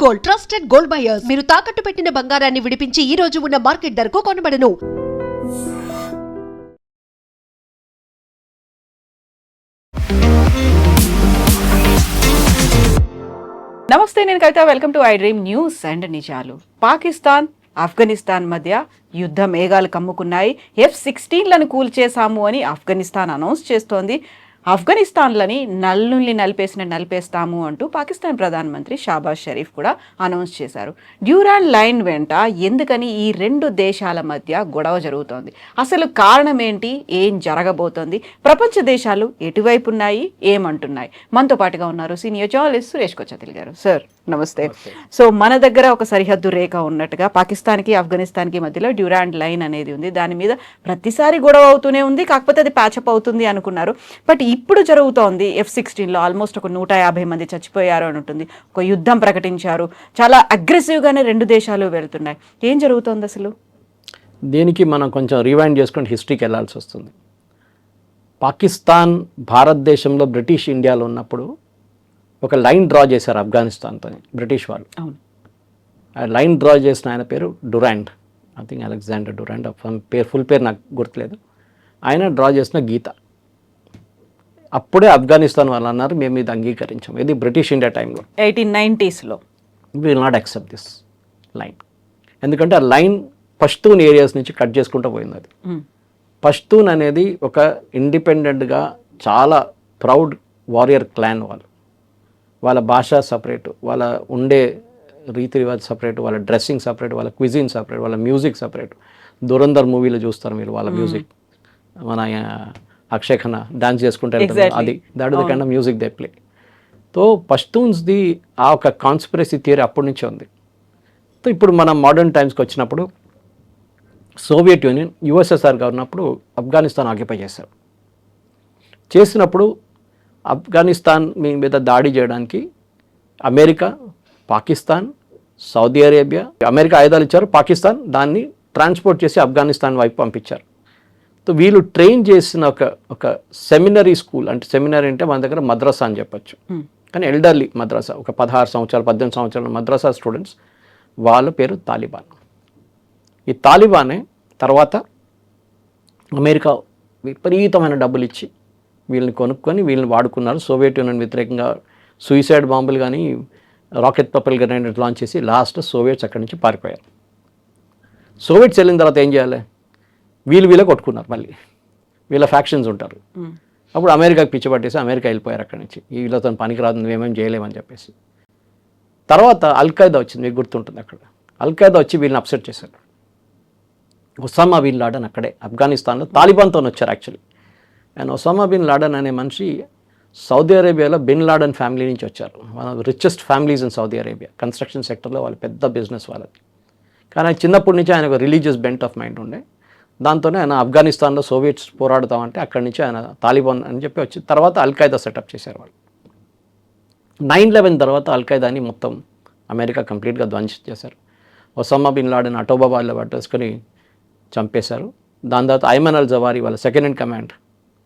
Gold, trusted gold buyers. మీరు తాకట్టు పెట్టిన బంగారాన్ని విడిపించి ఈ రోజు ఉన్న మార్కెట్ ధరకు కొనబడను. నమస్తే, నేను Kavitha. Welcome to I dream news and నిజాలు. పాకిస్తాన్ ఆఫ్ఘనిస్తాన్ మధ్య యుద్ధ మేఘాలు కమ్ముకున్నాయి. F-16లను కూల్చేశాము అని ఆఫ్ఘనిస్తాన్ అనౌన్స్ చేస్తోంది. ఆఫ్ఘనిస్తాన్లని నలిపేస్తాము అంటూ పాకిస్తాన్ ప్రధానమంత్రి షాబాజ్ షరీఫ్ కూడా అనౌన్స్ చేశారు. డ్యూరాండ్ లైన్ వెంట ఎందుకని ఈ రెండు దేశాల మధ్య గొడవ జరుగుతోంది? అసలు కారణం ఏంటి? ఏం జరగబోతోంది? ప్రపంచ దేశాలు ఎటువైపు ఉన్నాయి? ఏమంటున్నాయి? మనతో పాటుగా ఉన్నారు సీనియర్ జర్నలిస్ట్ సురేష్ కొచ్చతిల్ గారు. సార్ నమస్తే. సో మన దగ్గర ఒక సరిహద్దు రేఖ ఉన్నట్టుగా పాకిస్తాన్కి ఆఫ్ఘనిస్తాన్కి మధ్యలో డ్యూరాండ్ లైన్ అనేది ఉంది. దాని మీద ప్రతిసారి గొడవ అవుతూనే ఉంది. కాకపోతే అది ప్యాచప్ అవుతుంది అనుకున్నారు. బట్ ఇప్పుడు జరుగుతోంది F-16లో ఆల్మోస్ట్ ఒక 150 మంది చచ్చిపోయారు అని ఉంటుంది. ఒక యుద్ధం ప్రకటించారు. చాలా అగ్రెసివ్గానే రెండు దేశాలు వెళ్తున్నాయి. ఏం జరుగుతోంది అసలు? దీనికి మనం కొంచెం రివైండ్ చేసుకుని హిస్టరీకి వెళ్ళాల్సి వస్తుంది. పాకిస్తాన్ భారతదేశంలో బ్రిటిష్ ఇండియాలో ఉన్నప్పుడు ఒక లైన్ డ్రా చేశారు ఆఫ్ఘనిస్తాన్తో బ్రిటిష్ వాళ్ళు. అవును. ఆ లైన్ డ్రా చేసిన ఆయన పేరు Durand. I think Alexander Durand. Full పేరు నాకు గుర్తులేదు. ఆయన డ్రా చేసిన గీత. అప్పుడే ఆఫ్ఘనిస్తాన్ వాళ్ళు అన్నారు, మేము ఇది అంగీకరించాం. ఇది బ్రిటిష్ ఇండియా టైంలో 1890sలో. Will not accept this line. ఎందుకంటే ఆ లైన్ పష్తూన్ ఏరియాస్ నుంచి కట్ చేసుకుంటూ పోయింది. అది పష్తూన్ అనేది ఒక ఇండిపెండెంట్గా చాలా ప్రౌడ్ వారియర్ క్లాన్. వాళ్ళ భాష సపరేటు, వాళ్ళ ఉండే రీతి రివాజ్ సపరేటు, వాళ్ళ డ్రెస్సింగ్ సపరేట్, వాళ్ళ క్విజిన్ సపరేట్, వాళ్ళ మ్యూజిక్ సపరేట్. దురంధర్ మూవీలో చూస్తారు మీరు వాళ్ళ మ్యూజిక్. మన అక్షయ్ ఖన్నా డాన్స్ చేసుకుంటే అది that is the kind of music they play. So పష్తూన్స్ది ఆ ఒక కాన్స్పిరసీ థియరీ అప్పటి నుంచే ఉంది. సో ఇప్పుడు మనం మోడర్న్ టైమ్స్కి వచ్చినప్పుడు సోవియట్ యూనియన్ USSRగా ఉన్నప్పుడు ఆఫ్ఘనిస్తాన్ ఆక్యుపై చేసినప్పుడు ఆఫ్ఘనిస్తాన్ మీద దాడి చేయడానికి America, Pakistan, Saudi Arabia, America ఆయుధాలు ఇచ్చారు. పాకిస్తాన్ దాన్ని ట్రాన్స్పోర్ట్ చేసి ఆఫ్ఘనిస్తాన్ వైపు పంపించారు. సో వీళ్ళు ట్రైన్ చేసిన ఒక సెమినరీ స్కూల్, అంటే సెమినరీ అంటే మన దగ్గర మద్రసా అని చెప్పచ్చు, కానీ ఎల్డర్లీ మద్రసా, ఒక 16 సంవత్సరాలు 18 సంవత్సరాల మద్రసా స్టూడెంట్స్, వాళ్ళ పేరు తాలిబాన్. ఈ తాలిబానే తర్వాత అమెరికా విపరీతమైన డబ్బులు ఇచ్చి వీళ్ళని కొనుక్కొని వీళ్ళని వాడుకున్నారు. సోవియట్ యూనియన్ వ్యతిరేకంగా సూయిసైడ్ బాంబులు కానీ రాకెట్ ప్రొపెల్ గ్రెనేడ్ లాంచ్ చేసి లాస్ట్ సోవియట్స్ అక్కడి నుంచి పారిపోయారు. సోవియట్స్ వెళ్ళిన తర్వాత ఏం చేయాలి? వీళ్ళ కొట్టుకున్నారు. మళ్ళీ వీళ్ళ ఫ్యాక్షన్స్ ఉంటారు. అప్పుడు అమెరికాకి పిచ్చి పట్టేసి అమెరికా వెళ్ళిపోయారు అక్కడి నుంచి. వీళ్ళతో పనికిరాదు, నువ్వేమేం చేయలేమని చెప్పేసి. తర్వాత అల్ఖైదా వచ్చింది, మీకు గుర్తుంటుంది. అక్కడ అల్ఖైదా వచ్చి వీళ్ళని అప్సెట్ చేశారు. ఒసామా బిన్ లాడెన్ అక్కడే ఆఫ్ఘనిస్తాన్లో తాలిబాన్తో వచ్చారు actually. And Osama bin Laden అనే మనిషి సౌదీ అరేబియాలో బిన్ లాడెన్ ఫ్యామిలీ నుంచి వచ్చారు. One of the richest families in Saudi Arabia. Construction సెక్టర్లో వాళ్ళు పెద్ద బిజినెస్ వాళ్ళది. కానీ చిన్నప్పటి నుంచి ఆయన ఒక రిలీజియస్ బెంట్ ఆఫ్ మైండ్ ఉండే. దాంతోనే ఆయన ఆఫ్ఘనిస్తాన్లో సోవియట్స్ పోరాడుతామంటే అక్కడి నుంచి ఆయన తాలిబాన్ అని చెప్పి వచ్చి తర్వాత అల్ఖైదా సెటప్ చేశారు వాళ్ళు. 9/11 తర్వాత అల్ఖైదాని మొత్తం అమెరికా కంప్లీట్గా ధ్వంసం చేశారు. ఒసామా బిన్ లాడెన్ అటోబాబాద్లో పట్టేసుకొని చంపేశారు. దాని తర్వాత ఐమన్ అల్ జవారీ వాళ్ళ second in command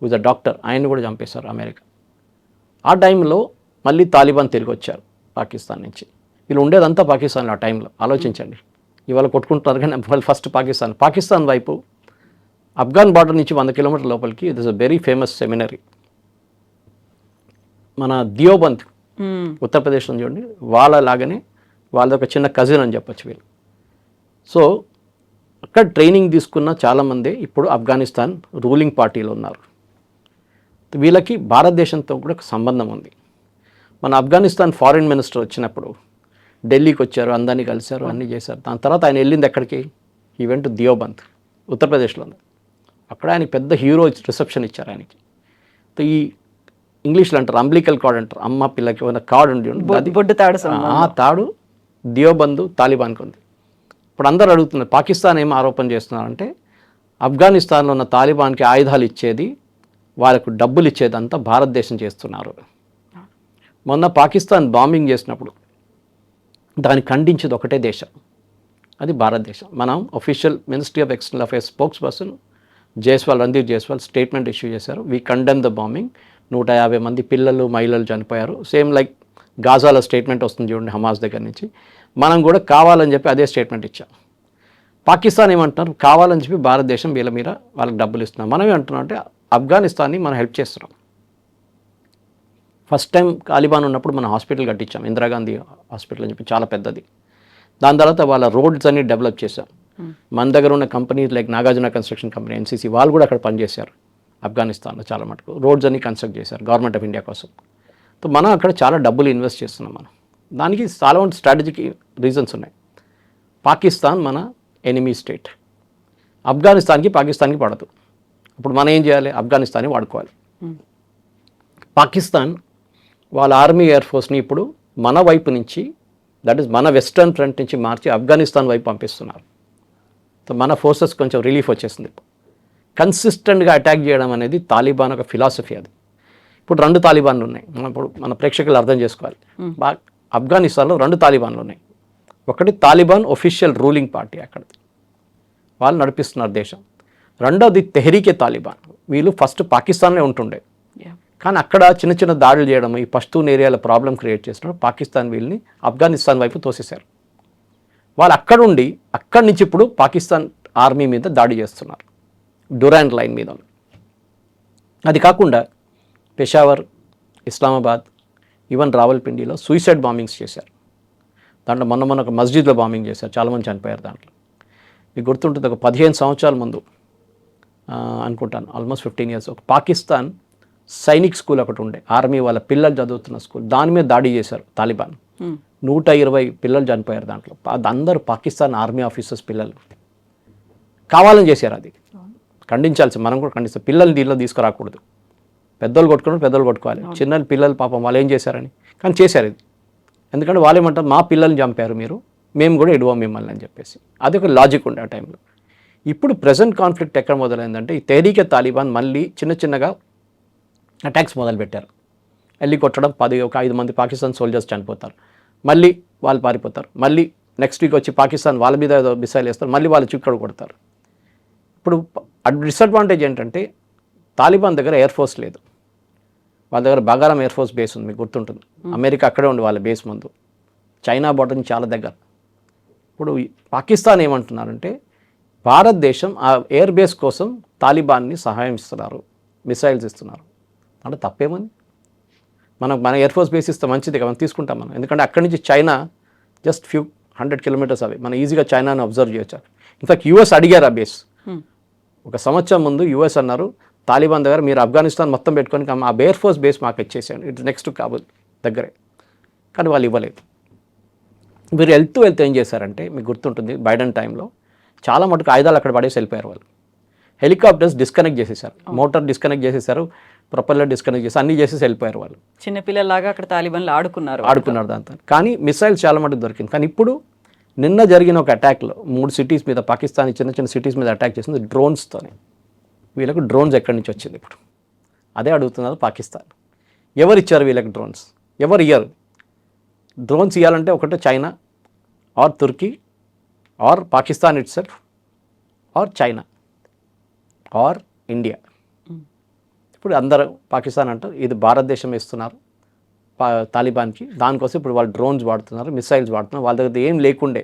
with a doctor, ఆయన్ని కూడా చంపేశారు అమెరికా. ఆ టైంలో మళ్ళీ తాలిబాన్ తిరిగి వచ్చారు పాకిస్తాన్ నుంచి. వీళ్ళు ఉండేదంతా పాకిస్తాన్లో ఆ టైంలో. ఆలోచించండి, ఇవాళ కొట్టుకుంటున్నారు కానీ వాళ్ళు ఫస్ట్ పాకిస్తాన్ వైపు ఆఫ్ఘన్ బార్డర్ నుంచి 100 కిలోమీటర్ల లోపలికి it is a very famous seminary. మన దియోబంద్ ఉత్తరప్రదేశ్లో చూడండి, వాళ్ళ లాగానే వాళ్ళది ఒక చిన్న కజిన్ అని చెప్పచ్చు వీళ్ళు. సో అక్కడ ట్రైనింగ్ తీసుకున్న చాలామంది ఇప్పుడు ఆఫ్ఘనిస్తాన్ రూలింగ్ పార్టీలో ఉన్నారు. వీళ్ళకి భారతదేశంతో కూడా ఒక సంబంధం ఉంది. మన ఆఫ్ఘనిస్తాన్ ఫారిన్ మినిస్టర్ వచ్చినప్పుడు ఢిల్లీకి వచ్చారు, అందరినీ కలిశారు, అన్నీ చేశారు. దాని తర్వాత ఆయన వెళ్ళింది ఎక్కడికి? ఈవెంట్ దియోబంద్ ఉత్తరప్రదేశ్లో ఉంది. అక్కడ ఆయనకి పెద్ద హీరో రిసెప్షన్ ఇచ్చారు ఆయనకి. ఈ ఇంగ్లీష్లో అంటారు అంబ్లికల్ కార్డ్ అంటారు. అమ్మ పిల్లకి ఉన్న కార్డు ఉండి ఆ తాడు దియోబంద్ తాలిబాన్కి ఉంది. ఇప్పుడు అందరూ అడుగుతున్నారు పాకిస్తాన్ ఏం ఆరోపణ చేస్తున్నారంటే ఆఫ్ఘనిస్తాన్లో ఉన్న తాలిబాన్కి ఆయుధాలు ఇచ్చేది, వాళ్ళకు డబ్బులు ఇచ్చేదంతా భారతదేశం చేస్తున్నారు. మొన్న పాకిస్తాన్ బాంబింగ్ చేసినప్పుడు దాన్ని ఖండించేది ఒకటే దేశం, అది భారతదేశం. మనం official ministry of external affairs spokesperson Randhir Jaiswal statement issue చేశారు. We condemn the bombing. 150 మంది పిల్లలు మహిళలు చనిపోయారు. సేమ్ లైక్ గాజాలో స్టేట్మెంట్ వస్తుంది చూడండి హమాస్ దగ్గర నుంచి. మనం కూడా కావాలని చెప్పి అదే స్టేట్మెంట్ ఇచ్చాం. పాకిస్తాన్ ఏమంటున్నారు, కావాలని చెప్పి భారతదేశం వీళ్ళ మీద వాళ్ళకి డబ్బులు ఇస్తున్నాం. మనం ఏమంటున్నాం అంటే ఆఫ్ఘనిస్తాన్ని మనం హెల్ప్ చేస్తున్నాం. ఫస్ట్ టైం తాలిబాన్ ఉన్నప్పుడు మనం హాస్పిటల్ కట్టించాం, ఇందిరాగాంధీ హాస్పిటల్ అని చెప్పి, చాలా పెద్దది. దాని తర్వాత వాళ్ళ రోడ్స్ అన్ని డెవలప్ చేశాం. మన దగ్గర ఉన్న companies like Nagarjuna construction company, NCC, వాళ్ళు కూడా అక్కడ పనిచేశారు ఆఫ్ఘనిస్తాన్లో చాలా మటుకు. రోడ్స్ అన్ని కన్స్ట్రక్ట్ చేశారు గవర్నమెంట్ ఆఫ్ ఇండియా కోసం. సో మనం అక్కడ చాలా డబ్బులు ఇన్వెస్ట్ చేస్తున్నాం. మనం దానికి చాలా స్ట్రాటజిక్ రీజన్స్ ఉన్నాయి. పాకిస్తాన్ మన ఎనిమీ స్టేట్, ఆఫ్ఘనిస్తాన్కి పాకిస్తాన్కి పడదు. అప్పుడు మనం ఏం చేయాలి, ఆఫ్ఘనిస్తాన్ని వాడుకోవాలి. పాకిస్తాన్ వాళ్ళ ఆర్మీ ఎయిర్ ఫోర్స్ని ఇప్పుడు మన వైపు నుంచి, దట్ ఈస్ మన వెస్టర్న్ ఫ్రంట్ నుంచి మార్చి ఆఫ్ఘనిస్తాన్ వైపు పంపిస్తున్నారు. సో మన ఫోర్సెస్ కొంచెం రిలీఫ్ వచ్చేసింది. కన్సిస్టెంట్గా అటాక్ చేయడం అనేది తాలిబాన్ ఒక ఫిలాసఫీ. అది ఇప్పుడు 2 తాలిబాన్లు ఉన్నాయి. ఇప్పుడు మన ప్రేక్షకులు అర్థం చేసుకోవాలి. ఆఫ్ఘనిస్తాన్లో 2 తాలిబాన్లు ఉన్నాయి. ఒకటి తాలిబాన్ ఒఫిషియల్ రూలింగ్ పార్టీ, అక్కడ వాళ్ళు నడిపిస్తున్నారు దేశం. రెండోది తెహ్రీకే తాలిబాన్, వీళ్ళు ఫస్ట్ పాకిస్తాన్లో ఉంటుండే, కానీ అక్కడ చిన్న చిన్న దాడులు చేయడం, ఈ పష్తూన్ ఏరియాలో ప్రాబ్లం క్రియేట్ చేస్తున్నారు. పాకిస్తాన్ వీళ్ళని ఆఫ్ఘనిస్తాన్ వైపు తోసేశారు. వాళ్ళు అక్కడుండి అక్కడి నుంచి ఇప్పుడు పాకిస్తాన్ ఆర్మీ మీద దాడి చేస్తున్నారు, డురాండ్ లైన్ మీద. అది కాకుండా పెషావర్, ఇస్లామాబాద్, ఈవెన్ రావల్పిండిలో సూసైడ్ బాంబింగ్స్ చేశారు. దాంట్లో మొన్న ఒక మస్జిద్లో బాంబింగ్ చేశారు, చాలామంది చనిపోయారు దాంట్లో. మీకు గుర్తుంటుంది, ఒక 15 సంవత్సరాల ముందు అనుకుంటాను, ఆల్మోస్ట్ 15 years, ఒక పాకిస్తాన్ సైనిక్ స్కూల్ ఒకటి ఉండే, ఆర్మీ వాళ్ళ పిల్లలు చదువుతున్న స్కూల్, దాని మీద దాడి చేశారు తాలిబాన్. 120 పిల్లలు చనిపోయారు దాంట్లో. అందరూ పాకిస్తాన్ ఆర్మీ ఆఫీసర్స్ పిల్లలు, కావాలని చేశారు. అది ఖండించాల్సి, మనం కూడా ఖండిస్తాం. పిల్లల్ని దీనిలో తీసుకురాకూడదు. పెద్దోళ్ళు కొట్టుకోవాలి, చిన్న పిల్లలు పాపం వాళ్ళు ఏం చేశారని, కానీ చేశారు ఇది. ఎందుకంటే వాళ్ళు ఏమంటారు, మా పిల్లల్ని చంపారు మీరు, మేము కూడా ఇడవం మిమ్మల్ని అని చెప్పేసి. అది ఒక లాజిక్ ఉండే ఆ టైంలో. ఇప్పుడు ప్రజెంట్ కాన్ఫ్లిక్ట్ ఎక్కడ మొదలైందంటే, ఈ తెహ్రీకే తాలిబాన్ మళ్ళీ చిన్నగా అటాక్స్ మొదలుపెట్టారు. వెళ్ళి కొట్టడం, ఒక 5 మంది పాకిస్తాన్ సోల్జర్స్ చనిపోతారు, మళ్ళీ వాళ్ళు పారిపోతారు, మళ్ళీ నెక్స్ట్ వీక్ వచ్చి పాకిస్తాన్ వాళ్ళ మీద ఏదో మిసైల్ వేస్తారు, మళ్ళీ వాళ్ళు చిక్కడ కొడతారు. ఇప్పుడు డిసడ్వాంటేజ్ ఏంటంటే, తాలిబాన్ దగ్గర ఎయిర్ ఫోర్స్ లేదు. వాళ్ళ దగ్గర బగారం ఎయిర్ ఫోర్స్ బేస్ ఉంది, మీకు గుర్తుంటుంది. అమెరికా అక్కడే ఉంది వాళ్ళ బేస్ ముందు, చైనా బోర్డర్ నుంచి చాలా దగ్గర. ఇప్పుడు పాకిస్తాన్ ఏమంటున్నారంటే, భారతదేశం ఆ ఎయిర్ బేస్ కోసం తాలిబాన్ని సహాయం ఇస్తున్నారు, మిసైల్స్ ఇస్తున్నారు. అంటే తప్పేముంది, మన ఎయిర్ ఫోర్స్ బేస్ ఇస్తే మంచిది కదా, మనం తీసుకుంటాం మనం. ఎందుకంటే అక్కడి నుంచి చైనా జస్ట్ ఫ్యూ 100 kilometers అవి, మనం ఈజీగా చైనాను అబ్జర్వ్ చేయొచ్చు. ఇన్ఫాక్ట్ యూఎస్ అడిగారు ఆ బేస్. ఒక సంవత్సరం ముందు యూఎస్ అన్నారు తాలిబాన్ దగ్గర, మీరు ఆఫ్ఘనిస్తాన్ మొత్తం పెట్టుకొని ఆ ఎయిర్ ఫోర్స్ బేస్ మాకు ఇచ్చేసాను, ఇటు నెక్స్ట్ కాబుల్ దగ్గరే. కానీ వాళ్ళు ఇవ్వలేదు. మీరు వెళ్తూ ఏం చేశారంటే, మీకు గుర్తుంటుంది, బైడెన్ టైంలో చాలా మటుకు ఆయుధాలు అక్కడ పడేసి వెళ్ళిపోయారు వాళ్ళు. హెలికాప్టర్స్ డిస్కనెక్ట్ చేసేసారు, మోటార్ డిస్కనెక్ట్ చేసేసారు, ప్రొపెల్లర్ డిస్కనెక్ట్ చేసి అన్నీ చేసేసి వెళ్ళిపోయారు వాళ్ళు. చిన్నపిల్లలాగా అక్కడ తాలిబాన్లు ఆడుకున్నారు దాంతో. కానీ మిసైల్స్ చాలా మటుకు దొరికింది. కానీ ఇప్పుడు నిన్న జరిగిన ఒక అటాక్లో 3 cities మీద, పాకిస్తాన్ చిన్న సిటీస్ మీద అటాక్ చేసింది డ్రోన్స్తోనే. వీళ్ళకు డ్రోన్స్ ఎక్కడి నుంచి వచ్చింది ఇప్పుడు, అదే అడుగుతున్నారు పాకిస్తాన్. ఎవరు ఇచ్చారు వీళ్ళకి డ్రోన్స్? ఎవరు ఇయ్యరు. డ్రోన్స్ ఇవ్వాలంటే ఒకటే China or Turkey or Pakistan itself or China or India. ఇప్పుడు అందరూ పాకిస్తాన్ అంటారు ఇది భారతదేశం ఇస్తున్నారు తాలిబాన్కి, దానికోసం ఇప్పుడు వాళ్ళు డ్రోన్స్ వాడుతున్నారు, మిసైల్స్ వాడుతున్నారు. వాళ్ళ దగ్గర ఏం లేకుండే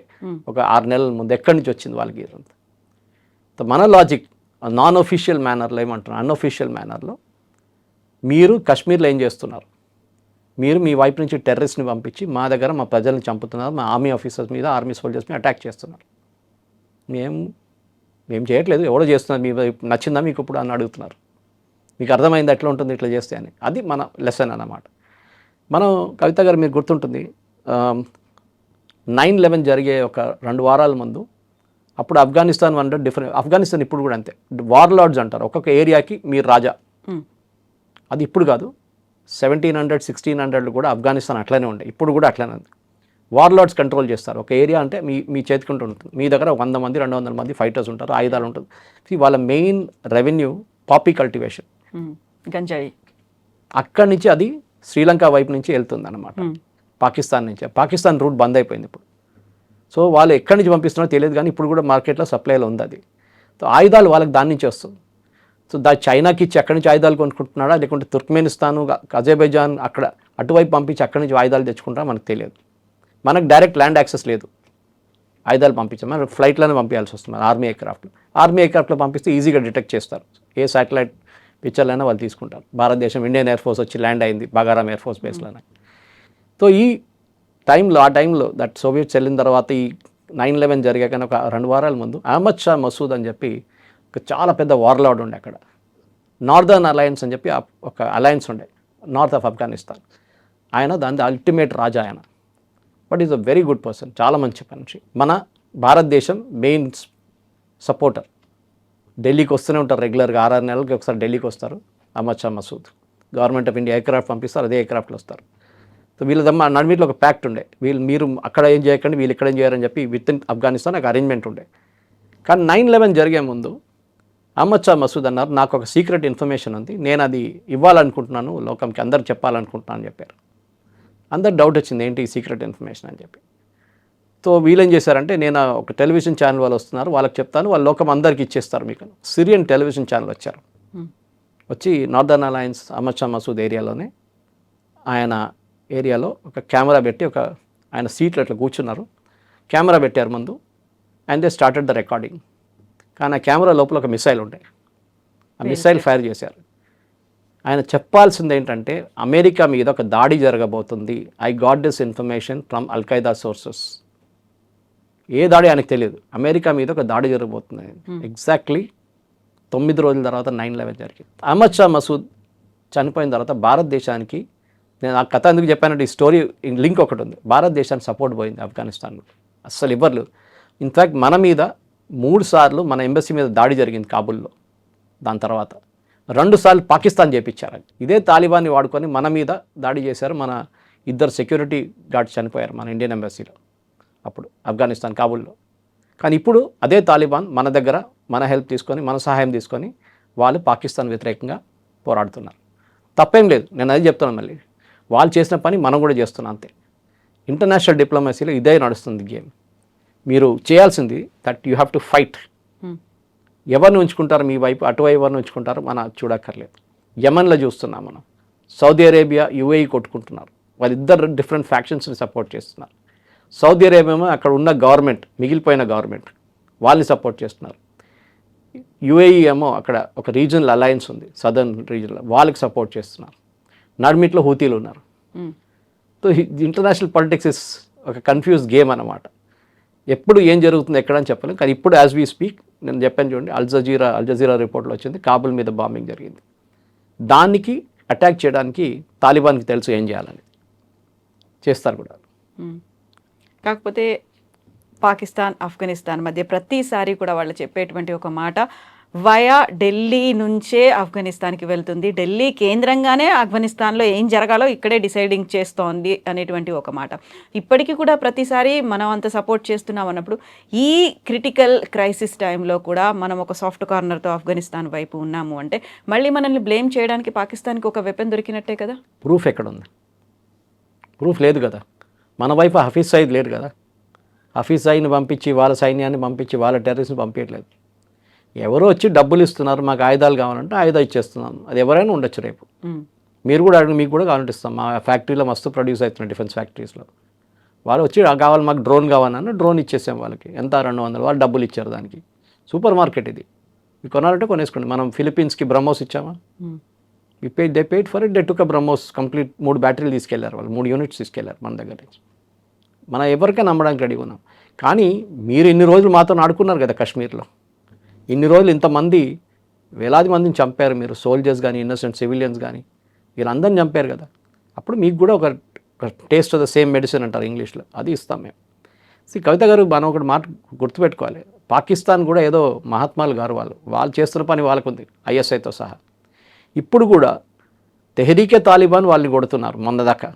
ఒక 6 నెలల ముందు ఎక్కడి నుంచి వచ్చింది వాళ్ళకి ఇదంతా. మన లాజిక్ నాన్ ఒఫిషియల్ మేనర్లో ఏమంటున్నారు, అన్అఫిషియల్ మేనర్లో మీరు కాశ్మీర్లో ఏం చేస్తున్నారు, మీరు మీ వైపు నుంచి టెర్రరిస్ట్ని పంపించి మా దగ్గర మా ప్రజల్ని చంపుతున్నారు, మా ఆర్మీ ఆఫీసర్స్ మీద, ఆర్మీ సోల్జర్స్ మీద అటాక్ చేస్తున్నారు. మేము చేయట్లేదు, ఎవడో చేస్తున్నారు, మీ నచ్చిందా మీకు ఇప్పుడు అని అడుగుతున్నారు. మీకు అర్థమైంది ఎట్లా ఉంటుంది ఇట్లా చేస్తే అని. అది మన లెసన్ అన్నమాట. మనం కవిత గారు మీకు గుర్తుంటుంది 9/11 జరిగే ఒక 2 వారాల ముందు, అప్పుడు ఆఫ్ఘనిస్తాన్ ఆఫ్ఘనిస్తాన్ ఇప్పుడు కూడా అంతే, వార్ లార్డ్స్ అంటారు, ఒక్కొక్క ఏరియాకి మీరు రాజా. అది ఇప్పుడు కాదు, 1700, 1600 కూడా ఆఫ్ఘనిస్తాన్ అట్లనే ఉండే, ఇప్పుడు కూడా అట్లనే ఉంది. వార్ లార్డ్స్ కంట్రోల్ చేస్తారు ఒక ఏరియా, అంటే మీ చేతికుంటూ ఉంటుంది. మీ దగ్గర 100 మంది 200 మంది ఫైటర్స్ ఉంటారు, ఆయుధాలు ఉంటుంది. వాళ్ళ మెయిన్ రెవెన్యూ పాపీ కల్టివేషన్, గంజాయి. అక్కడి నుంచి అది శ్రీలంక వైపు నుంచి వెళ్తుంది అన్నమాట, పాకిస్తాన్ నుంచి. పాకిస్తాన్ రూట్ బంద్ అయిపోయింది ఇప్పుడు. సో వాళ్ళు ఎక్కడి నుంచి పంపిస్తున్నారో తెలియదు, కానీ ఇప్పుడు కూడా మార్కెట్లో సప్లైలో ఉంది అది. సో ఆయుధాలు వాళ్ళకి దాని నుంచి వస్తుంది. సో చైనాకి ఇచ్చి అక్కడి నుంచి ఆయుధాలు కొనుక్కుంటున్నాడా, లేకుంటే తుర్క్మెనిస్తాను, అజర్బైజాన్ అక్కడ అటువైపు పంపించి అక్కడి నుంచి ఆయుధాలు తెచ్చుకుంటారో మనకు తెలియదు. మనకు డైరెక్ట్ ల్యాండ్ యాక్సెస్ లేదు, ఆయుధాలు పంపించాం, మనం ఫ్లైట్లోనే పంపించాల్సి వస్తుంది ఆర్మీ ఎయిర్క్రాఫ్ట్లో పంపిస్తే ఈజీగా డిటెక్ట్ చేస్తారు. ఏ శాటిలైట్ పిక్చర్లైనా వాళ్ళు తీసుకుంటారు. భారతదేశం ఇండియన్ ఎయిర్ ఫోర్స్ వచ్చి ల్యాండ్ అయింది బాగారాం ఎయిర్ ఫోర్స్ బేస్లోనే. సో ఈ ఆ టైంలో దట్ సోవియట్స్ వెళ్ళిన తర్వాత ఈ 9/11 జరిగాక ఒక 2 వారాల ముందు అహ్మద్ షా మసూద్ అని చెప్పి ఒక చాలా పెద్ద వార్లార్డ్ ఉండే అక్కడ. నార్దర్న్ అలయన్స్ అని చెప్పి ఒక అలయన్స్ ఉండే నార్త్ ఆఫ్ ఆఫ్ఘనిస్తాన్. ఆయన దాని అల్టిమేట్ రాజా ఆయన. But is a very good person, చాలా మంచి మనిషి. మన భారతదేశం మెయిన్ సపోర్టర్. ఢిల్లీకి వస్తూనే ఉంటారు రెగ్యులర్గా, 6 నెలలకి ఒకసారి ఢిల్లీకి వస్తారు Ahmad Shah Massoud. Government of India aircraft పంపిస్తారు, అదే ఎయిర్క్రాఫ్ట్లో వస్తారు. సో వీళ్ళదమ్మ నడిమిట్లో ఒక ప్యాక్ట్ ఉండే, మీరు అక్కడ ఏం చేయకండి, వీళ్ళు ఇక్కడ ఏం చేయారని చెప్పి విత్ ఇన్ ఆఫ్ఘనిస్తాన్ ఒక అరేంజ్మెంట్ ఉండే. కానీ 9/11 జరిగే ముందు అహ్మద్ షా మసూద్ అన్నారు, నాకు ఒక సీక్రెట్ ఇన్ఫర్మేషన్ ఉంది, నేను అది ఇవ్వాలనుకుంటున్నాను, లోకంకి అందరు చెప్పాలనుకుంటున్నాను అని చెప్పారు. అందరు డౌట్ వచ్చింది ఏంటి ఈ సీక్రెట్ ఇన్ఫర్మేషన్ అని చెప్పి. సో వీళ్ళేం చేశారంటే, నేను ఒక టెలివిజన్ ఛానల్ వాళ్ళు వస్తున్నారు, వాళ్ళకి చెప్తాను, వాళ్ళ లోకం అందరికి ఇచ్చేస్తారు మీకు. సిరియన్ టెలివిజన్ ఛానల్ వచ్చారు, వచ్చి నార్దర్న్ అలయన్స్ అహ్మద్ షా మసూద్ ఏరియాలోనే ఆయన ఏరియాలో ఒక కెమెరా పెట్టి ఆయన సీట్లో ఇట్లా కూర్చున్నారు, కెమెరా పెట్టారు ముందు, and they started the recording. కానీ ఆ కెమెరా లోపల ఒక మిసైల్ ఉండే, ఆ మిసైల్ ఫైర్ చేశారు. ఆయన చెప్పాల్సింది ఏంటంటే, అమెరికా మీద ఒక దాడి జరగబోతుంది, I got this information from al Qaeda sources. ఏ దాడి ఆయనకు తెలియదు, అమెరికా మీద ఒక దాడి జరగబోతుంది. ఎగ్జాక్ట్లీ 9 రోజుల తర్వాత 9/11 జరిగింది. అహ్మద్ షా మసూద్ చనిపోయిన తర్వాత భారతదేశానికి, నేను ఆ కథ ఎందుకు చెప్పానంటే ఈ స్టోరీ లింక్ ఒకటి ఉంది, భారతదేశానికి సపోర్ట్ పోయింది ఆఫ్ఘనిస్తాన్లో, అస్సలు ఇవ్వరు. ఇన్ఫ్యాక్ట్ మన మీద 3 సార్లు మన ఎంబసీ మీద దాడి జరిగింది కాబుల్లో. దాని తర్వాత 2 సార్లు పాకిస్తాన్ చేపించారు. ఇదే తాలిబాన్ని వాడుకొని మన మీద దాడి చేశారు. మన 2 సెక్యూరిటీ గార్డ్స్ చనిపోయారు మన ఇండియన్ ఎంబసీలో అప్పుడు ఆఫ్ఘనిస్తాన్ కాబుల్లో. కానీ ఇప్పుడు అదే తాలిబాన్ మన దగ్గర మన హెల్ప్ తీసుకొని, మన సహాయం తీసుకొని వాళ్ళు పాకిస్తాన్ వ్యతిరేకంగా పోరాడుతున్నారు. తప్పేం లేదు, నేను అది చెప్తున్నాను. మళ్ళీ వాళ్ళు చేసిన పని మనం కూడా చేస్తున్నాం అంతే. ఇంటర్నేషనల్ డిప్లొమసీలో ఇదే నడుస్తుంది గేమ్. మీరు చేయాల్సింది that you have to fight. ఎవరిని ఉంచుకుంటారు మీ వైపు, అటువైపు ఎవరిని ఉంచుకుంటారు మన చూడక్కర్లేదు. యమన్లో చూస్తున్నాం మనం, సౌదీ అరేబియా యుఏఈ కొట్టుకుంటున్నారు, వాళ్ళిద్దరు డిఫరెంట్ ఫ్యాక్షన్స్ని సపోర్ట్ చేస్తున్నారు. సౌదీ అరేబియా ఏమో అక్కడ ఉన్న గవర్నమెంట్, మిగిలిపోయిన గవర్నమెంట్ వాళ్ళని సపోర్ట్ చేస్తున్నారు. యుఏఈ ఏమో అక్కడ ఒక రీజనల్ అలయన్స్ ఉంది, సదర్న్ రీజన్లో, వాళ్ళకి సపోర్ట్ చేస్తున్నారు. నడిమిట్లో హూతీలు ఉన్నారు. సో ఇంటర్నేషనల్ పాలిటిక్స్ ఇస్ ఒక కన్ఫ్యూజ్ గేమ్ అన్నమాట. ఎప్పుడు ఏం జరుగుతుంది ఎక్కడని చెప్పలేం. కానీ ఇప్పుడు యాజ్ వీ స్పీక్, నేను చెప్పాను చూడండి, అల్జజీరా రిపోర్ట్లో వచ్చింది, కాబుల్ మీద బాంబింగ్ జరిగింది. దానికి అటాక్ చేయడానికి తాలిబాన్కి తెలుసు ఏం చేయాలని, చేస్తారు కూడా. కాకపోతే పాకిస్తాన్ ఆఫ్ఘనిస్తాన్ మధ్య ప్రతిసారి కూడా వాళ్ళు చెప్పేటువంటి ఒక మాట, వయా ఢిల్లీ నుంచే ఆఫ్ఘనిస్తాన్కి వెళ్తుంది, ఢిల్లీ కేంద్రంగానే ఆఫ్ఘనిస్తాన్లో ఏం జరగాలో ఇక్కడే డిసైడింగ్ చేస్తోంది అనేటువంటి ఒక మాట. ఇప్పటికీ కూడా ప్రతిసారి మనం అంత సపోర్ట్ చేస్తున్నాం అన్నప్పుడు, ఈ క్రిటికల్ క్రైసిస్ టైంలో కూడా మనం ఒక సాఫ్ట్ కార్నర్తో ఆఫ్ఘనిస్తాన్ వైపు ఉన్నాము అంటే, మళ్ళీ మనల్ని బ్లేమ్ చేయడానికి పాకిస్తాన్కి ఒక వెపన్ దొరికినట్టే కదా. ప్రూఫ్ ఎక్కడ ఉంది? ప్రూఫ్ లేదు కదా. మన వైపు హఫీజ్ సయీద్ లేడు కదా. హఫీజ్ సయీద్ని పంపించి, వాళ్ళ సైన్యాన్ని పంపించి, వాళ్ళ టెర్రరిస్ట్ని పంపించట్లేదు. ఎవరో వచ్చి డబ్బులు ఇస్తున్నారు, మాకు ఆయుధాలు కావాలంటే ఆయుధాలు ఇచ్చేస్తున్నాం. అది ఎవరైనా ఉండొచ్చు రేపు. మీరు కూడా అడిగి, మీకు కూడా కావాలంటే ఇస్తాం. మా ఫ్యాక్టరీలో మస్తు ప్రొడ్యూస్ అవుతున్నాయి, డిఫెన్స్ ఫ్యాక్టరీస్లో. వాళ్ళు వచ్చి కావాలి, మాకు డ్రోన్ కావాలన్నా డ్రోన్ ఇచ్చేసాం వాళ్ళకి. ఎంత 200, వాళ్ళు డబ్బులు ఇచ్చారు దానికి. సూపర్ మార్కెట్ ఇది, మీకు కొనాలంటే కొనేసుకోండి. మనం ఫిలిప్పీన్స్కి బ్రహ్మోస్ ఇచ్చామా? They paid for it, they took BrahMos complete 3 బ్యాటరీలు తీసుకెళ్లారు వాళ్ళు, 3 యూనిట్స్ తీసుకెళ్లారు మన దగ్గర నుంచి. మనం ఎవరికైనా నమ్మడానికి రెడీ ఉన్నాం. కానీ మీరు ఇన్ని రోజులు మాతో ఆడుకున్నారు కదా కాశ్మీర్లో. ఇన్ని రోజులు ఇంతమంది వేలాది మందిని చంపారు మీరు, సోల్జర్స్ కానీ, ఇన్నోసెంట్ సివిలియన్స్ కానీ, వీళ్ళందరిని చంపారు కదా. అప్పుడు మీకు కూడా ఒక taste of the same medicine అంటారు ఇంగ్లీష్లో, అది ఇస్తాం మేము. కవిత గారు, మనం ఒకటి మాట గుర్తుపెట్టుకోవాలి, పాకిస్తాన్ కూడా ఏదో మహాత్మాలు గారు, వాళ్ళు చేస్తున్న పని వాళ్ళకు ఉంది, ఐఎస్ఐతో సహా. ఇప్పుడు కూడా తెహరీకే తాలిబాన్ వాళ్ళని కొడుతున్నారు మొన్న దాకా.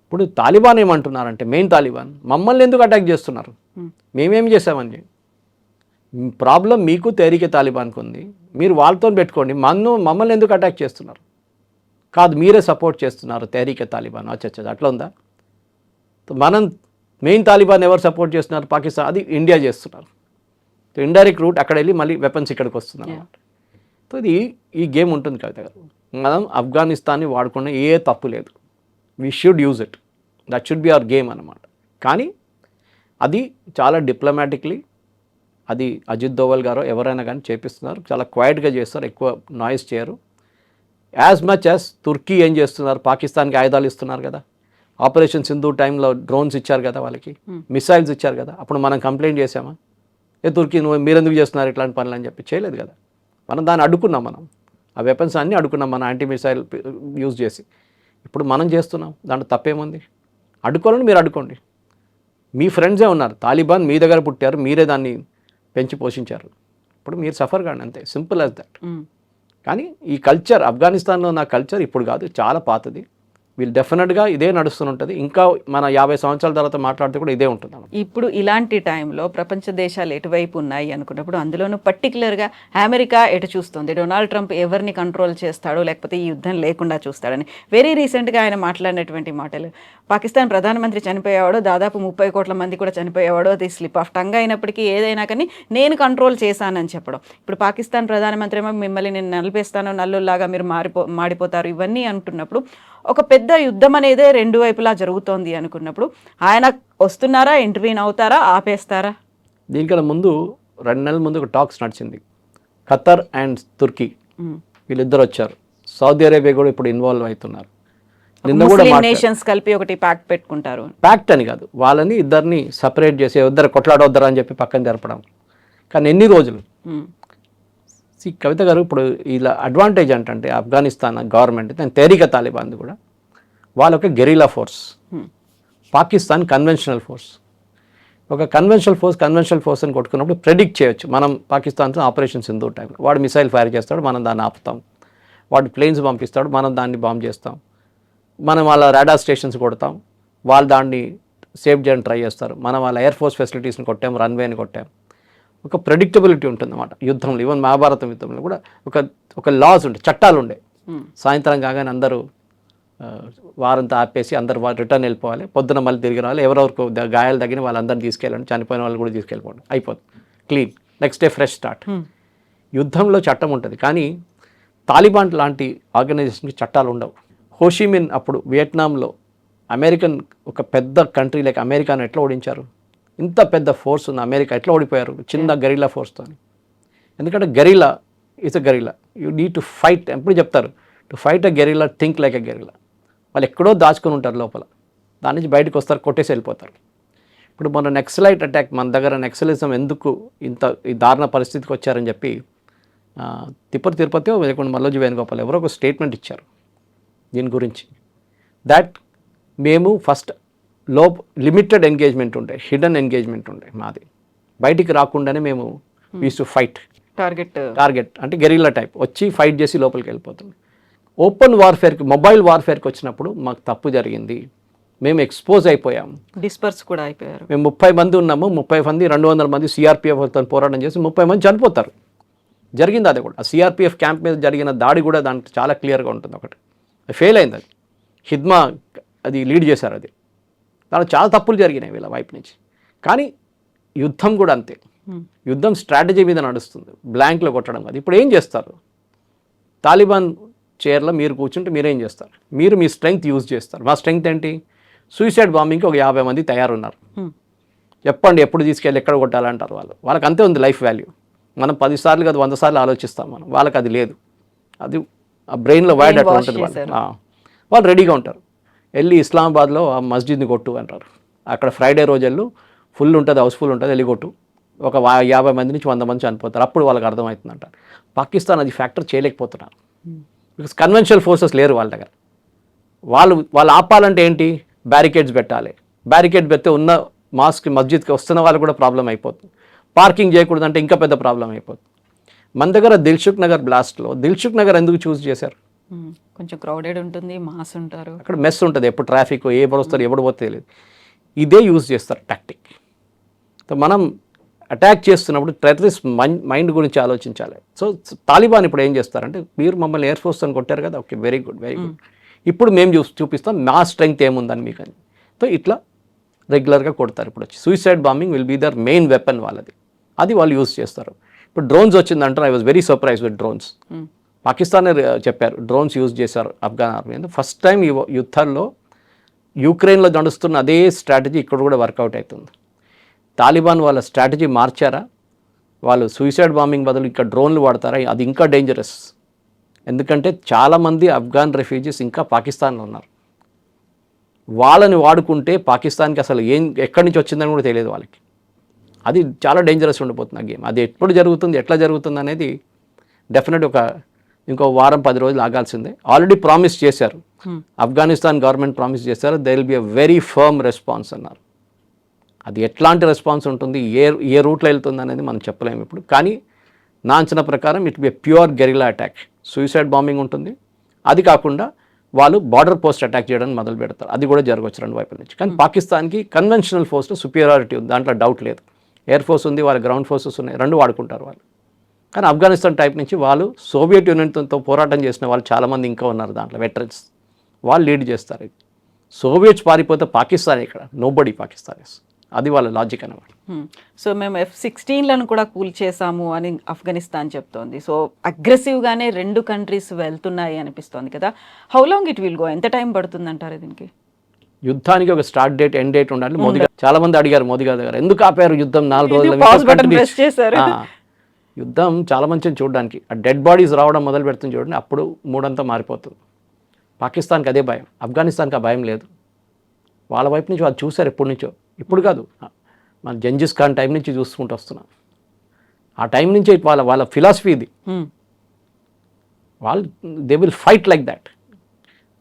ఇప్పుడు తాలిబాన్ ఏమంటున్నారంటే, మెయిన్ తాలిబాన్, మమ్మల్ని ఎందుకు అటాక్ చేస్తున్నారు, మేమేం చేసామని. ప్రాబ్లం మీకు తెహరీకే తాలిబాన్కి ఉంది, మీరు వాళ్ళతో పెట్టుకోండి, మమ్మల్ని ఎందుకు అటాక్ చేస్తున్నారు? కాదు, మీరే సపోర్ట్ చేస్తున్నారు తెహరీకే తాలిబాన్. అచ్చా, అట్లా ఉందా? మనం మెయిన్ తాలిబాన్ ఎవరు సపోర్ట్ చేస్తున్నారు? పాకిస్తాన్, అది ఇండియా చేస్తున్నారు. ఇండైరెక్ట్ రూట్ అక్కడ వెళ్ళి మళ్ళీ వెపన్స్ ఇక్కడికి వస్తున్నారు అన్నమాట. సో ఇది ఈ గేమ్ ఉంటుంది కవిత గారు. మనం ఆఫ్ఘనిస్తాన్ని వాడుకున్న ఏ తప్పు లేదు. We should use it, that should be our game అన్నమాట. కానీ అది చాలా డిప్లొమాటిక్లీ అది అజిత్ దోవల్ గారు ఎవరైనా కానీ చేపిస్తున్నారు, చాలా క్వైట్గా చేస్తారు, ఎక్కువ నాయిస్ చేయరు. యాజ్ మచ్ యాజ్ తుర్కీ ఏం చేస్తున్నారు, పాకిస్తాన్కి ఆయుధాలు ఇస్తున్నారు కదా, ఆపరేషన్ సింధు టైంలో డ్రోన్స్ ఇచ్చారు కదా వాళ్ళకి, మిసైల్స్ ఇచ్చారు కదా, అప్పుడు మనం కంప్లైంట్ చేసామా తుర్కీ నువ్వు మీరెందుకు చేస్తున్నారు ఇట్లాంటి పనులు అని చెప్పి? చేయలేదు కదా. మనం దాన్ని అడ్డుకున్నాం, మనం ఆ వెపన్స్ అన్నీ అడ్డుకున్నాం మన యాంటీ మిసైల్ యూజ్ చేసి. ఇప్పుడు మనం చేస్తున్నాం, దాంట్లో తప్పేముంది? అడ్డుకోవాలని మీరు అడ్డుకోండి. మీ ఫ్రెండ్సే ఉన్నారు, తాలిబాన్ మీ దగ్గర పుట్టారు, మీరే దాన్ని పెంచి పోషించారు, ఇప్పుడు మీరు సఫర్ కాండి, అంతే, సింపుల్ యాజ్ దట్. కానీ ఈ కల్చర్ ఆఫ్ఘనిస్తాన్లో ఉన్న కల్చర్ ఇప్పుడు కాదు, చాలా పాతది. వీళ్ళు డెఫినెట్గా ఇదే నడుస్తుంటుంది, ఇంకా మన 50 సంవత్సరాల తర్వాత మాట్లాడితే కూడా ఇదే ఉంటుంది. ఇప్పుడు ఇలాంటి టైంలో ప్రపంచ దేశాలు ఎటువైపు ఉన్నాయి అనుకున్నప్పుడు అందులోనూ పర్టికులర్గా అమెరికా ఎటు చూస్తుంది, డొనాల్డ్ ట్రంప్ ఎవరిని కంట్రోల్ చేస్తాడో లేకపోతే ఈ యుద్ధం లేకుండా చూస్తాడని వెరీ రీసెంట్గా ఆయన మాట్లాడినటువంటి మాటలు, పాకిస్తాన్ ప్రధానమంత్రి చనిపోయేవాడు, దాదాపు 30 కోట్ల మంది కూడా చనిపోయేవాడు, అది స్లిప్ ఆఫ్ టంగ్ అయినప్పటికీ ఏదైనా కానీ నేను కంట్రోల్ చేశానని చెప్పడం. ఇప్పుడు పాకిస్తాన్ ప్రధానమంత్రి ఏమో మిమ్మల్ని నేను నలిపేస్తాను, నల్లుల్లాగా మీరు మాడిపోతారు, ఇవన్నీ అంటున్నప్పుడు ఒక పెద్ద యుద్ధం అనేదే రెండు వైపులా జరుగుతోంది అనుకున్నప్పుడు ఆయన వస్తున్నారా, ఇంటర్వ్యూన్ అవుతారా, ఆపేస్తారా? దీనికన్నా ముందు 2 నెలల ముందు ఒక టాక్స్ నడిచింది, ఖతర్ అండ్ తుర్కీ వీళ్ళిద్దరు వచ్చారు, సౌదీ అరేబియా కూడా ఇప్పుడు ఇన్వాల్వ్ అవుతున్నారు. నిన్న కూడా నేషన్స్ కలిపి ఒకటి ప్యాక్ట్ పెట్టుకుంటారు, ప్యాక్ట్ అని కాదు, వాళ్ళని ఇద్దరిని సపరేట్ చేసి ఇద్దరు కొట్లాడవద్దరా అని చెప్పి పక్కన జరపడం. కానీ ఎన్ని రోజులు? కవిత గారు, ఇప్పుడు ఇలా అడ్వాంటేజ్ అంటే ఆఫ్ఘనిస్తాన్ గవర్నమెంట్ తెహ్రీక్ తాలిబాన్ కూడా వాళ్ళొక guerrilla force, Pakistan conventional force. ఒక కన్వెన్షనల్ ఫోర్స్ అని కొట్టుకున్నప్పుడు ప్రెడిక్ట్ చేయొచ్చు మనం. పాకిస్తాన్తో ఆపరేషన్ సింధు టైంలో వాడు మిసైల్ ఫైర్ చేస్తాడు, మనం దాన్ని ఆపుతాం, వాడు ప్లేన్స్ పంపిస్తాడు, మనం దాన్ని బాంబ్ చేస్తాం, మనం వాళ్ళ రాడార్ స్టేషన్స్ కొడతాం, వాళ్ళు దాన్ని సేవ్ చేయడానికి ట్రై చేస్తారు, మనం వాళ్ళ ఎయిర్ ఫోర్స్ ఫెసిలిటీస్ని కొట్టాం, రన్వేని కొట్టాం. ఒక ప్రెడిక్టబిలిటీ ఉంటుంది అన్నమాట యుద్ధంలో. ఈవెన్ మహాభారతం యుద్ధంలో కూడా ఒక లాస్ ఉండే, చట్టాలు ఉండే. సాయంత్రం కాగానే అందరూ వారంతా ఆపేసి అందరు రిటర్న్ వెళ్ళిపోవాలి, పొద్దున మళ్ళీ తిరిగి రావాలి, ఎవరెవరికి గాయాలు తగిన వాళ్ళందరినీ తీసుకెళ్ళండి, చనిపోయిన వాళ్ళు కూడా తీసుకెళ్ళిపోండి, అయిపోతుంది, clean, next day fresh start. యుద్ధంలో చట్టం ఉంటుంది, కానీ తాలిబాన్ లాంటి ఆర్గనైజేషన్కి చట్టాలు ఉండవు. హోషిమిన్ అప్పుడు వియట్నాంలో అమెరికన్ ఒక పెద్ద కంట్రీ లైక్ అమెరికాను ఎట్లా ఓడించారు? ఇంత పెద్ద ఫోర్స్ ఉన్న అమెరికా ఎట్లా ఓడిపోయారు? చిన్న గెరిలా ఫోర్స్తో. ఎందుకంటే guerrilla is a guerrilla, you need to fight. ఎప్పుడు చెప్తారు, to fight a guerrilla think like a guerrilla. వాళ్ళు ఎక్కడో దాచుకొని ఉంటారు లోపల, దాని నుంచి బయటకు వస్తారు, కొట్టేసి వెళ్ళిపోతారు. ఇప్పుడు మన నెక్సలైట్ అటాక్, మన దగ్గర నెక్సలిజం ఎందుకు ఇంత ఈ దారుణ పరిస్థితికి వచ్చారని చెప్పి తిరుపతి లేకుండా మల్లోజీ వేణుగోపాల్ ఎవరో ఒక స్టేట్మెంట్ ఇచ్చారు దీని గురించి. దాట్ మేము ఫస్ట్ లిమిటెడ్ ఎంగేజ్మెంట్ ఉండే, హిడెన్ ఎంగేజ్మెంట్ ఉండే మాది, బయటికి రాకుండానే మేము యూస్ టు ఫైట్. టార్గెట్ అంటే గెరిల్లా టైప్ వచ్చి ఫైట్ చేసి లోపలికి వెళ్ళిపోతుంది. ఓపెన్ వార్ఫేర్కి, మొబైల్ వార్ఫేర్కి వచ్చినప్పుడు మాకు తప్పు జరిగింది, మేము ఎక్స్పోజ్ అయిపోయాము, డిస్పర్స్ కూడా అయిపోయారు. మేము 30 మంది ఉన్నాము, 30 మంది 200 మంది సిఆర్పిఎఫ్తో పోరాటం చేసి 30 మంది చనిపోతారు. జరిగింది అది కూడా. ఆ సిఆర్పిఎఫ్ క్యాంప్ మీద జరిగిన దాడి కూడా దానికి చాలా క్లియర్గా ఉంటుంది. ఒకటి ఫెయిల్ అయింది, అది హిద్మా అది లీడ్ చేశారు, అది దాంట్లో చాలా తప్పులు జరిగినాయి వీళ్ళ వైపు నుంచి. కానీ యుద్ధం కూడా అంతే, యుద్ధం స్ట్రాటజీ మీద నడుస్తుంది, బ్లాంక్లో కొట్టడం కాదు. ఇప్పుడు ఏం చేస్తారు? తాలిబాన్ చైర్లో మీరు కూర్చుంటే మీరేం చేస్తారు? మీరు మీ స్ట్రెంగ్త్ యూజ్ చేస్తారు. మా స్ట్రెంగ్త్ ఏంటి? సూసైడ్ బాంబింగ్కి ఒక 50 మంది తయారున్నారు. చెప్పండి ఎప్పుడు తీసుకెళ్ళి ఎక్కడ కొట్టాలంటారు వాళ్ళు. వాళ్ళకి అంతే ఉంది లైఫ్ వాల్యూ. మనం 10 సార్లు కాదు 100 సార్లు ఆలోచిస్తాం మనం, వాళ్ళకి అది లేదు. అది ఆ బ్రెయిన్లో వైడ్ అట్లా ఉంటుంది. వాళ్ళు రెడీగా ఉంటారు. వెళ్ళి ఇస్లామాబాద్లో ఆ మస్జిద్ని కొట్టు అంటారు. అక్కడ ఫ్రైడే రోజు వెళ్ళు, ఫుల్ ఉంటుంది, హౌస్ఫుల్ ఉంటుంది, వెళ్ళి కొట్టు, ఒక 50 మంది నుంచి 100 మంది చనిపోతారు. అప్పుడు వాళ్ళకి అర్థమవుతుంది అంటారు. పాకిస్తాన్ అది ఫ్యాక్టర్ చేయలేకపోతున్నారు, బికాస్ కన్వెన్షనల్ ఫోర్సెస్ లేరు వాళ్ళ దగ్గర. వాళ్ళు ఆపాలంటే ఏంటి? బ్యారికేడ్స్ పెట్టాలి. బ్యారికేడ్ పెడితే ఉన్న మస్జిద్కి వస్తున్న వాళ్ళు కూడా ప్రాబ్లం అయిపోతుంది. పార్కింగ్ చేయకూడదంటే ఇంకా పెద్ద ప్రాబ్లం అయిపోతుంది. మన దగ్గర దిల్సుఖ్ నగర్ బ్లాస్ట్లో, దిల్సుఖ్ నగర్ ఎందుకు చూస్ చేశారు? కొంచెం క్రౌడెడ్ ఉంటుంది, మాస్ ఉంటారు, అక్కడ మెస్ ఉంటుంది, ఎప్పుడు ట్రాఫిక్, ఎవరు వస్తారు ఎవడు పోతే తెలియదు. ఇదే యూజ్ చేస్తారు టాక్టిక్. మనం అటాక్ చేస్తున్నప్పుడు టెర్రరిస్ట్ మైండ్ గురించి ఆలోచించాలి. సో తాలిబాన్ ఇప్పుడు ఏం చేస్తారంటే, మీరు మమ్మల్ని ఎయిర్ ఫోర్స్ అని కొట్టారు కదా, okay very good very good, ఇప్పుడు మేము చూపిస్తాం మా స్ట్రెంగ్త్ ఏముందని మీకు అని. సో ఇట్లా రెగ్యులర్గా కొడతారు. ఇప్పుడు వచ్చి suicide bombing will be their main weapon వాళ్ళది, అది వాళ్ళు యూజ్ చేస్తారు. ఇప్పుడు డ్రోన్స్ వచ్చిందంటారు, I was very surprise with drones. పాకిస్తానే చెప్పారు డ్రోన్స్ యూజ్ చేశారు ఆఫ్ఘన్ ఆర్మీ. ఫస్ట్ టైం ఈ యుద్ధంలో యూక్రెయిన్లో నడుస్తున్న అదే స్ట్రాటజీ ఇక్కడ కూడా వర్కౌట్ అవుతుంది. తాలిబాన్ వాళ్ళ స్ట్రాటజీ మార్చారా, వాళ్ళు సూసైడ్ బాంబింగ్ బదులు ఇంకా డ్రోన్లు వాడతారా, అది ఇంకా డేంజరస్. ఎందుకంటే చాలామంది ఆఫ్ఘాన్ రెఫ్యూజీస్ ఇంకా పాకిస్తాన్లో ఉన్నారు. వాళ్ళని వాడుకుంటే పాకిస్తాన్కి అసలు ఎక్కడి నుంచి వచ్చిందని కూడా తెలియదు వాళ్ళకి. అది చాలా డేంజరస్ ఉండిపోతుంది ఆ గేమ్. అది ఎప్పుడు జరుగుతుంది, ఎట్లా జరుగుతుంది అనేది డెఫినెట్ ఇంకో వారం 10 రోజులు ఆగాల్సిందే. ఆల్రెడీ ప్రామిస్ చేశారు, ఆఫ్ఘనిస్తాన్ గవర్నమెంట్ ప్రామిస్ చేశారు, they will be a very firm response అన్నారు. అది ఎట్లాంటి రెస్పాన్స్ ఉంటుంది, ఏ రూట్లో వెళ్తుంది అనేది మనం చెప్పలేము ఇప్పుడు. కానీ నా అంచనా ప్రకారం it be a pure guerrilla attack. Suicide bombing ఉంటుంది, అది కాకుండా వాళ్ళు బార్డర్ పోస్ట్ అటాక్ చేయడానికి మొదలు పెడతారు. అది కూడా జరగవచ్చు 2 వైపుల నుంచి. కానీ పాకిస్తాన్కి కన్వెన్షనల్ ఫోర్స్లో సుపీరియారిటీ ఉంది, దాంట్లో డౌట్ లేదు. ఎయిర్ ఫోర్స్ ఉంది, వాళ్ళ గ్రౌండ్ ఫోర్సెస్ ఉన్నాయి, 2 వాడుకుంటారు వాళ్ళు. కానీ ఆఫ్ఘనిస్తాన్ టైప్ నుంచి వాళ్ళు సోవియట్ యూనియన్తో పోరాటం చేసిన వాళ్ళు చాలామంది ఇంకా ఉన్నారు దాంట్లో, వెటరన్స్. వాళ్ళు లీడ్ చేస్తారు. సోవియట్స్ పారిపోతే పాకిస్తాన్ ఇక్కడ నోబడీ పాకిస్తాన్. అది వాళ్ళ లాజిక్ అనమాట. సో మేము F-16లను కూడా కూల్ చేసాము అని ఆఫ్ఘనిస్తాన్ చెప్తోంది. సో అగ్రెసివ్గానే 2 కంట్రీస్ వెళ్తున్నాయి అనిపిస్తోంది కదా. How long it will go, ఎంత టైం పడుతుంది అంటారు దీనికి? యుద్ధానికి ఒక స్టార్ట్ డేట్, ఎండ్ డేట్ ఉండాలి. మోదీ గారు చాలా మంది అడిగారు మోదీ గారి దగ్గర, ఎందుకు ఆపారు యుద్ధం 4 రోజులు. యుద్ధం చాలా మంచిది చూడడానికి. ఆ డెడ్ బాడీస్ రావడం మొదలు పెడుతుంది చూడండి, అప్పుడు మూడంతా మారిపోతుంది. పాకిస్తాన్కి అదే భయం, ఆఫ్ఘనిస్తాన్కి ఆ భయం లేదు. వాళ్ళ వైపు నుంచి వాళ్ళు చూశారు ఎప్పటి నుంచో, ఇప్పుడు కాదు, మన జంజిస్ ఖాన్ టైం నుంచి చూసుకుంటూ వస్తున్నాం. ఆ టైం నుంచి వాళ్ళ ఫిలాసఫీ ఇది. వాళ్ళు they will fight like that.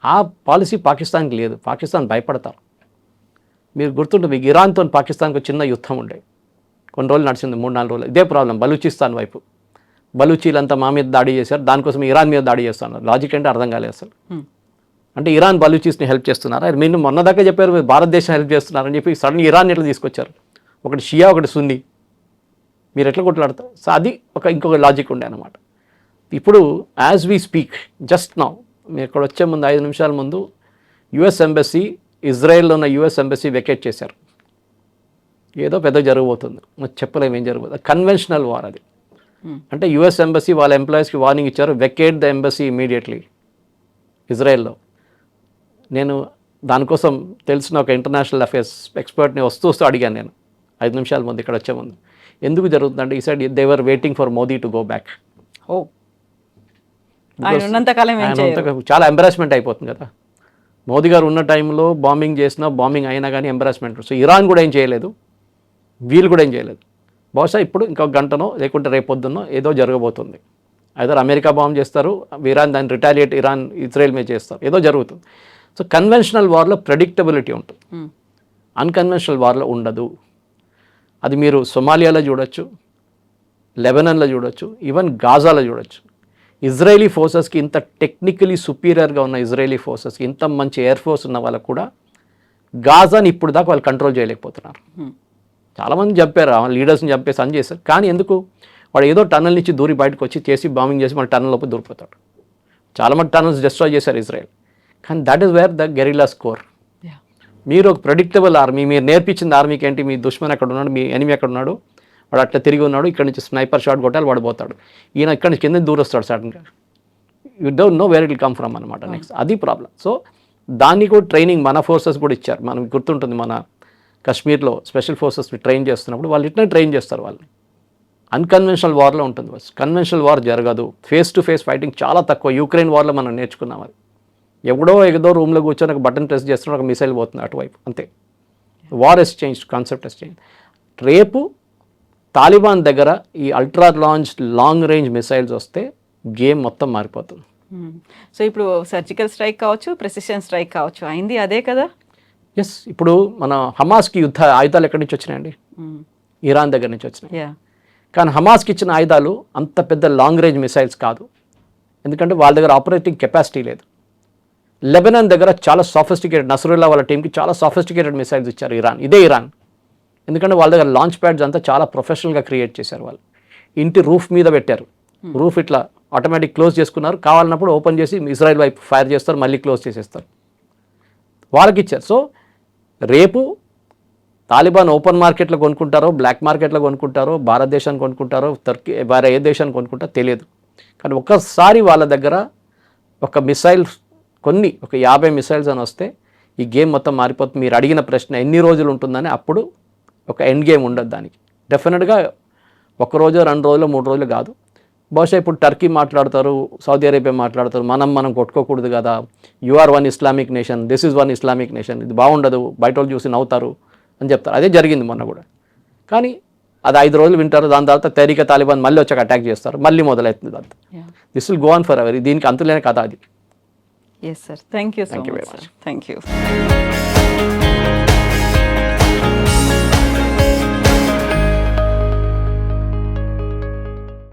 ఆ పాలసీ పాకిస్తాన్కి లేదు. పాకిస్తాన్ భయపడతారు. మీరు గుర్తుంటుంది, మీకు ఇరాన్తో పాకిస్తాన్కి చిన్న యుద్ధం ఉండే, కొన్ని రోజులు నడిచింది, 3-4 రోజులు. ఇదే ప్రాబ్లం బలూచిస్తాన్ వైపు. బలూచీలంతా మా మీద దాడి చేశారు, దానికోసం ఇరాన్ మీద దాడి చేస్తున్నారు. లాజిక్ అంటే అర్థం కాలేదు అసలు. అంటే ఇరాన్ బలూచీస్ని హెల్ప్ చేస్తున్నారా? మీరు మొన్నదాకా చెప్పారు మీరు భారతదేశం హెల్ప్ చేస్తున్నారని చెప్పి సడన్ ఇరాన్ ఎట్లా తీసుకొచ్చారు? ఒకటి షియా, ఒకటి సున్నీ, మీరు ఎట్లా కొట్లాడతారు? సో అది ఇంకొక లాజిక్ ఉండే అనమాట. ఇప్పుడు as we speak just now, మీరు ఇక్కడ వచ్చే ముందు 5 నిమిషాల ముందు యుఎస్ ఎంబసీ, ఇజ్రాయెల్లో ఉన్న యుఎస్ ఎంబసీ వెకేట్ చేశారు. ఏదో పెద్ద జరగబోతుంది, మరి చెప్పలేము ఏం జరగబోతుంది. కన్వెన్షనల్ వార్ అది. అంటే యుఎస్ ఎంబసీ వాళ్ళ ఎంప్లాయీస్కి వార్నింగ్ ఇచ్చారు, వెకేట్ ద ఎంబసీ ఇమీడియట్లీ ఇజ్రాయెల్లో. నేను దానికోసం తెలిసిన ఒక ఇంటర్నేషనల్ అఫేర్స్ ఎక్స్పర్ట్ని వస్తూ అడిగాను నేను 5 నిమిషాల ముందు ఇక్కడ వచ్చే ముందు, ఎందుకు జరుగుతుందంటే ఈ side they were waiting for Modi to go back. చాలా ఎంబరాస్మెంట్ అయిపోతుంది కదా. మోదీ గారు ఉన్న టైంలో బాంబింగ్ చేసినా, బాంబింగ్ అయినా కానీ ఎంబరాస్మెంట్. సో ఇరాన్ కూడా ఏం చేయలేదు, వీళ్ళు కూడా ఏం చేయలేదు. బహుశా ఇప్పుడు ఇంకొక గంటనో లేకుంటే రేపొద్దునో ఏదో జరగబోతుంది. ఐదర్ అమెరికా బాంబ్ చేస్తారు, ఇరాన్ దాన్ని రిటాలియేట్, ఇరాన్ ఇజ్రాయెల్ మీద చేస్తారు, ఏదో జరుగుతుంది. సో కన్వెన్షనల్ వార్లో ప్రెడిక్టబిలిటీ ఉంటుంది, అన్కన్వెన్షనల్ వార్లో ఉండదు. అది మీరు సొమాలియాలో చూడొచ్చు, లెబనాన్లో చూడొచ్చు, ఈవెన్ గాజాలో చూడొచ్చు. ఇజ్రాయేలీ ఫోర్సెస్కి ఇంత టెక్నికలీ సుపీరియర్గా ఉన్న ఇజ్రాయేలీ ఫోర్సెస్కి ఇంత మంచి ఎయిర్ ఫోర్స్ ఉన్న వాళ్ళకు కూడా గాజాని ఇప్పుడు దాకా వాళ్ళు కంట్రోల్ చేయలేకపోతున్నారు. చాలామంది చంపారు, లీడర్స్ని చంపేసి అని చేశారు. కానీ ఎందుకు? వాడు ఏదో టన్నల్ నుంచి దూరి బయటకు వచ్చి చేసి బాంబింగ్ చేసి మన టన్నల్ లోపు దూరిపోతాడు. చాలామంది టన్నల్స్ డిస్ట్రాయ్ చేశారు ఇజ్రాయెల్. కానీ that is where the guerrilla score. మీరు ఒక ప్రెడిక్టబుల్ ఆర్మీ, మీరు నేర్పించిన ఆర్మీకి ఏంటి, మీ దుష్మన్ ఎక్కడ ఉన్నాడు, మీ ఎనిమి ఎక్కడ ఉన్నాడు, వాడు అట్లా తిరిగి ఉన్నాడు, ఇక్కడ నుంచి స్నైపర్ షాట్ కొట్టాలి, వాడు పోతాడు. ఈయన ఇక్కడ నుంచి కింద దూరం వస్తాడు సడన్గా. You don't know where it will come from అనమాట. నెక్స్ట్ అది ప్రాబ్లం. సో దాన్ని కూడా ట్రైనింగ్ మన ఫోర్సెస్ కూడా ఇచ్చారు. మనకు గుర్తుంటుంది, మన కశ్మీర్లో స్పెషల్ ఫోర్సెస్ని ట్రైన్ చేస్తున్నప్పుడు వాళ్ళు ఇట్లా ట్రైన్ చేస్తారు వాళ్ళని. అన్కన్వెన్షనల్ వార్లో ఉంటుంది. కన్వెన్షనల్ వార్ జరగదు, ఫేస్ టు ఫేస్ ఫైటింగ్ చాలా తక్కువ. యూక్రెయిన్ వార్లో మనం నేర్చుకున్నాం అది. ఎప్పుడో ఏదో రూమ్లో కూర్చొని ఒక బటన్ ప్రెస్ చేస్తున్నాడు, ఒక మిసైల్ పోతుంది అటువైపు, అంతే. War has change, concept has change. రేపు తాలిబాన్ దగ్గర ఈ అల్ట్రా లాంగ్ రేంజ్ మిసైల్స్ వస్తే గేమ్ మొత్తం మారిపోతుంది. సో ఇప్పుడు సర్జికల్ స్ట్రైక్ కావచ్చు, ప్రెసిషన్ స్ట్రైక్ కావచ్చు, అయింది అదే కదా. ఎస్, ఇప్పుడు మన హమాస్కి యుద్ధ ఆయుధాలు ఎక్కడి నుంచి వచ్చినాయండి? ఇరాన్ దగ్గర నుంచి వచ్చినాయి. కానీ హమాస్కి ఇచ్చిన ఆయుధాలు అంత పెద్ద లాంగ్ రేంజ్ మిసైల్స్ కాదు, ఎందుకంటే వాళ్ళ దగ్గర ఆపరేటింగ్ కెపాసిటీ లేదు. లెబనాన్ దగ్గర చాలా సాఫిస్టికేటెడ్, నసరుల్లా వాళ్ళ టీంకి చాలా సాఫిస్టికేటెడ్ మిసైల్స్ ఇచ్చారు ఇరాన్. ఎందుకంటే వాళ్ళ దగ్గర లాంచ్ ప్యాడ్స్ అంతా చాలా ప్రొఫెషనల్గా క్రియేట్ చేశారు. వాళ్ళు ఇంటి రూఫ్ మీద పెట్టారు, రూఫ్ ఇట్లా ఆటోమేటిక్ క్లోజ్ చేసుకున్నారు, కావాలన్నప్పుడు ఓపెన్ చేసి ఇజ్రాయెల్ వైపు ఫైర్ చేస్తారు, మళ్ళీ క్లోజ్ చేసేస్తారు, వాళ్ళకి ఇచ్చారు. సో రేపు తాలిబాన్ ఓపెన్ మార్కెట్లో కొనుక్కుంటారో, బ్లాక్ మార్కెట్లో కొనుక్కుంటారో, భారతదేశాన్ని కొనుక్కుంటారో, టర్కీ వేరే ఏ దేశాన్ని కొనుక్కుంటారో తెలియదు. కానీ ఒక్కసారి వాళ్ళ దగ్గర ఒక మిసైల్ ఒక 50 మిసైల్స్ అని వస్తే ఈ గేమ్ మొత్తం మారిపోతుంది. మీరు అడిగిన ప్రశ్న ఎన్ని రోజులు ఉంటుందని అప్పుడు ఒక ఎండ్ గేమ్ ఉండదు దానికి. డెఫినెట్గా 1 రోజు 2 రోజులు 3 రోజులు కాదు. బహుశా ఇప్పుడు టర్కీ మాట్లాడతారు, సౌదీ అరేబియా మాట్లాడతారు, మనం కొట్టుకోకూడదు కదా, you are one Islamic nation, this is one Islamic nation, ఇది బాగుండదు, బయట వాళ్ళు చూసి నవ్వుతారు అని చెప్తారు. అదే జరిగింది మొన్న కూడా. కానీ అది 5 రోజులు వింటారు, దాని తర్వాత తెహ్రీక్ తాలిబాన్ మళ్ళీ వచ్చాక అటాక్ చేస్తారు, మళ్ళీ మొదలవుతుంది అంతా. This will go on forever. దీనికి అంతులేని కథ అది. Yes sir, thank you so Thank you much very sir, thank you.